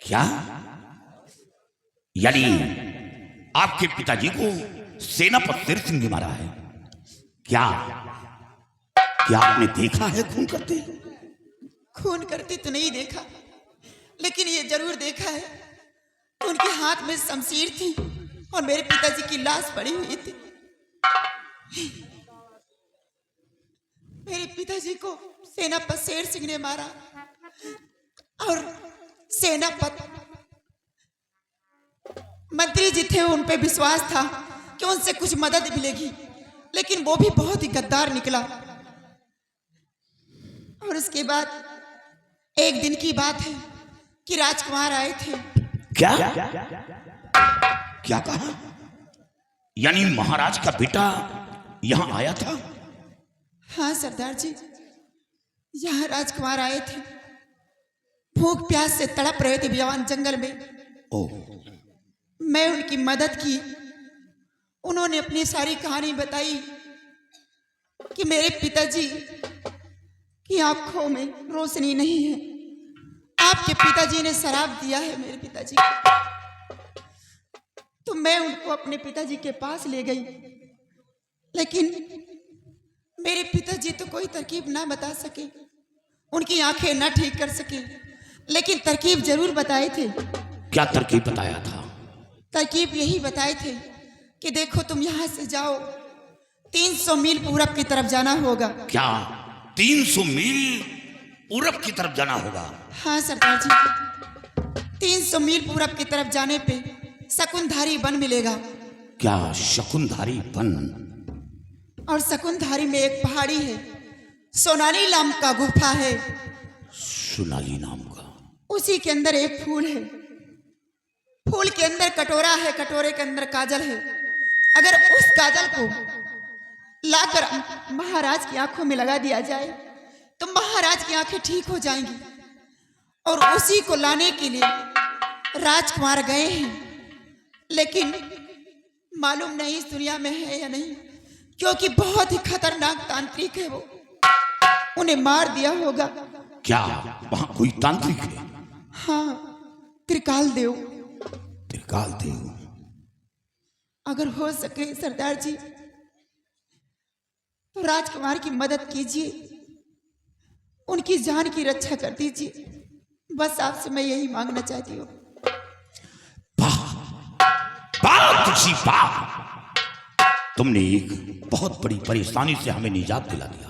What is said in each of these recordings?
क्या? यानी आपके पिताजी को सेनापति शेर सिंह ने मारा है? क्या क्या आपने देखा है खून करते? खून करते तो नहीं देखा, लेकिन ये जरूर देखा है कि उनके हाथ में शमशीर थी और मेरे पिताजी की लाश पड़ी हुई थी। मेरे पिताजी को सेनापति शेर सिंह ने मारा और सेनापति मंत्री जी थे, उन पे विश्वास था कि उनसे कुछ मदद मिलेगी, लेकिन वो भी बहुत ही गद्दार निकला। और उसके बाद एक दिन की बात है कि राजकुमार आए थे। क्या क्या कहा? यानी महाराज का बेटा यहां आया था? हाँ सरदार जी, यहाँ राजकुमार आए थे। भूख प्यास से तड़प रहे थे बियावान जंगल में। ओ, मैं उनकी मदद की। उन्होंने अपनी सारी कहानी बताई कि मेरे पिताजी की आंखों में रोशनी नहीं है, आपके पिताजी ने शराब दिया है मेरे पिताजी को। तो मैं उनको अपने पिताजी के पास ले गई, लेकिन मेरे पिताजी तो कोई तरकीब ना बता सके, उनकी आंखें ना ठीक कर सके, लेकिन तरकीब जरूर बताए थे। क्या तरकीब बताया था? तरकीब यही बताए थे कि देखो तुम यहाँ से जाओ, 300 मील पूरब की तरफ जाना होगा। क्या 300 मील पूरब की तरफ जाना होगा? हाँ सरदार जी, 300 मील पूरब की तरफ जाने पे शकुनधारी वन मिलेगा। क्या शकुनधारी वन? और शकुनधारी में एक पहाड़ी है, सोनाली नाम का गुफा है। सोनाली नाम का? उसी के अंदर एक फूल है, फूल के अंदर कटोरा है, कटोरे के अंदर काजल है। अगर उस काजल को लाकर महाराज की आंखों में लगा दिया जाए तो महाराज की आंखें ठीक हो जाएंगी। और उसी को लाने के लिए राजकुमार गए हैं, लेकिन मालूम नहीं इस दुनिया में है या नहीं, क्योंकि बहुत ही खतरनाक तांत्रिक है वो, उन्हें मार दिया होगा। क्या वहां कोई तांत्रिक है? हाँ, त्रिकाल देव। त्रिकाल देव? अगर हो सके सरदार जी तो राजकुमार की मदद कीजिए, उनकी जान की रक्षा कर दीजिए। बस आपसे मैं यही मांगना चाहती हूँ। तुलसी वाह, तुमने एक बहुत बड़ी परेशानी से हमें निजात दिला दिया।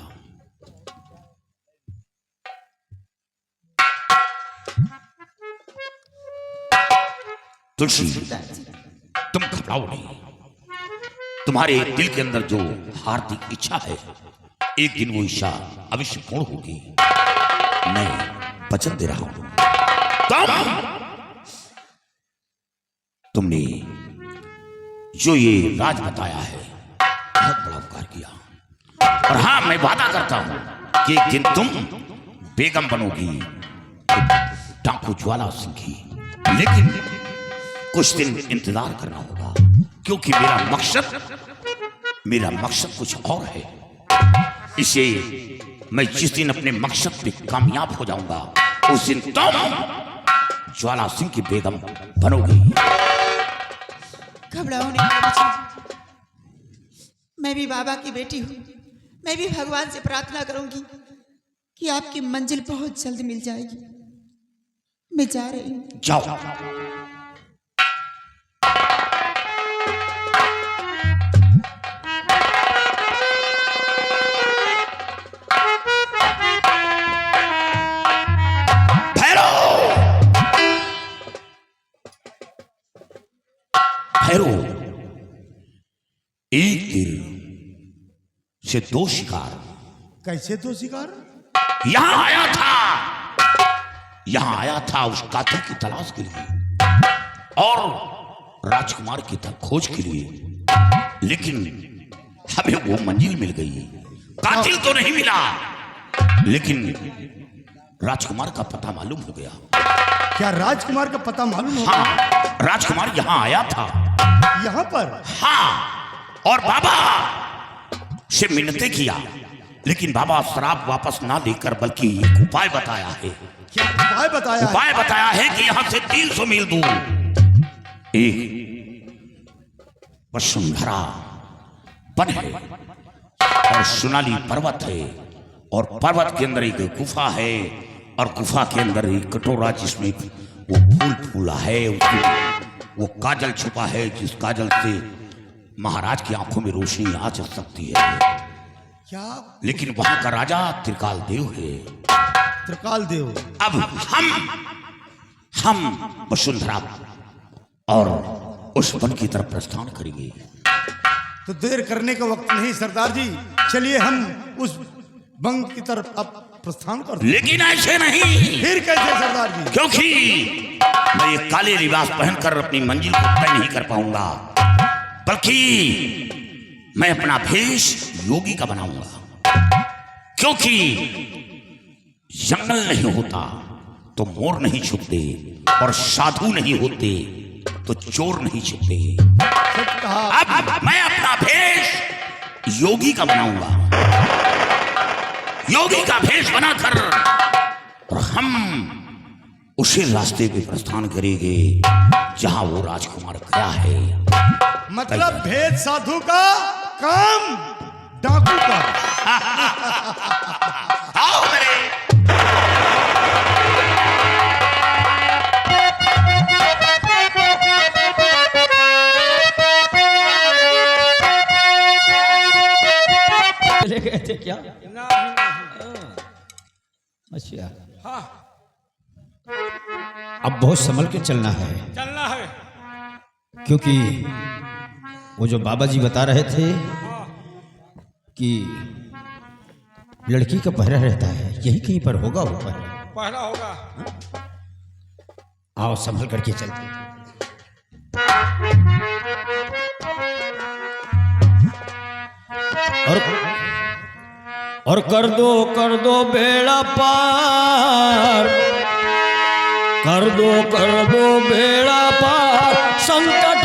तुलसी, तुम घबराओ नहीं। तुम्हारे दिल के अंदर जो हार्दिक इच्छा है, एक दिन वो इच्छा अवश्य पूर्ण होगी। मैं वचन दे रहा हूं। तुमने जो ये राज बताया है, बहुत बड़ा उपकार किया। और हाँ, मैं वादा करता हूं कि एक दिन तुम बेगम बनोगी, डाकू ज्वाला सिंह की। लेकिन कुछ दिन इंतजार करना होगा, क्योंकि मेरा मकसद कुछ और है। इसे मैं जिस दिन अपने मकसद पे कामयाब हो जाऊंगा, उस दिन तुम ज्वाला सिंह की बेगम बनोगी। घबराओ नहीं बाबा जी, मैं भी बाबा की बेटी हूँ। मैं भी भगवान से प्रार्थना करूंगी कि आपकी मंजिल बहुत जल्द मिल जाएगी। मैं जा रही हूँ। जाओ। भैरो, एक तीर से दो शिकार। कैसे दो शिकार? यहां आया था उस कातिल की तलाश के लिए और राजकुमार की खोज के लिए, लेकिन हमें वो मंजिल मिल गई। कातिल तो नहीं मिला, लेकिन राजकुमार का पता मालूम हो गया। क्या राजकुमार का पता मालूम हो? हाँ, राजकुमार यहाँ आया था। यहाँ पर? हाँ, और बाबा से मिन्नतें किया, लेकिन बाबा शराब वापस ना देकर बल्कि एक उपाय बताया है। क्या उपाय बताया है? उपाय बताया है कि यहां से 300 मील दूर एक वसुंधरा वन है और सोनाली पर्वत है और पर्वत के अंदर एक गुफा है और गुफा के अंदर एक कटोरा जिसमें वो फूल फूला है, उसमें वो काजल छुपा है जिस काजल से महाराज की आंखों में रोशनी आ जा सकती है। क्या लेकिन वहां का राजा त्रिकाल देव है। त्रिकाल देव? अब हम वसुंधरा और उस वन की तरफ प्रस्थान करेंगे। तो देर करने का वक्त नहीं सरदार जी, चलिए हम उस वन की तरफ अब प्रस्थान करते हैं। लेकिन ऐसे नहीं। फिर कैसे सरदार जी? क्योंकि मैं ये काले लिबास पहनकर अपनी मंजिल को तय नहीं कर पाऊंगा, बल्कि मैं अपना भेष योगी का बनाऊंगा। क्योंकि जंगल नहीं होता तो मोर नहीं छुपते और साधु नहीं होते तो चोर नहीं छुपते। सच कहा। अब मैं अपना भेष योगी का बनाऊंगा, योगी का भेष बनाकर और हम उसी रास्ते पे प्रस्थान करेंगे जहां वो राजकुमार गया है। मतलब भेद साधु का, काम डाकू का। आओ मेरे। चले गए थे क्या? अच्छा, हाँ अब बहुत संभल के चलना है, चलना है। क्योंकि वो जो बाबा जी बता रहे थे कि लड़की का पहरा रहता है, यही कहीं पर होगा वो पहरा। पहला होगा। आओ संभल करके चलते हैं। और कर दो बेड़ा पार, कर दो बेड़ा पार, संकट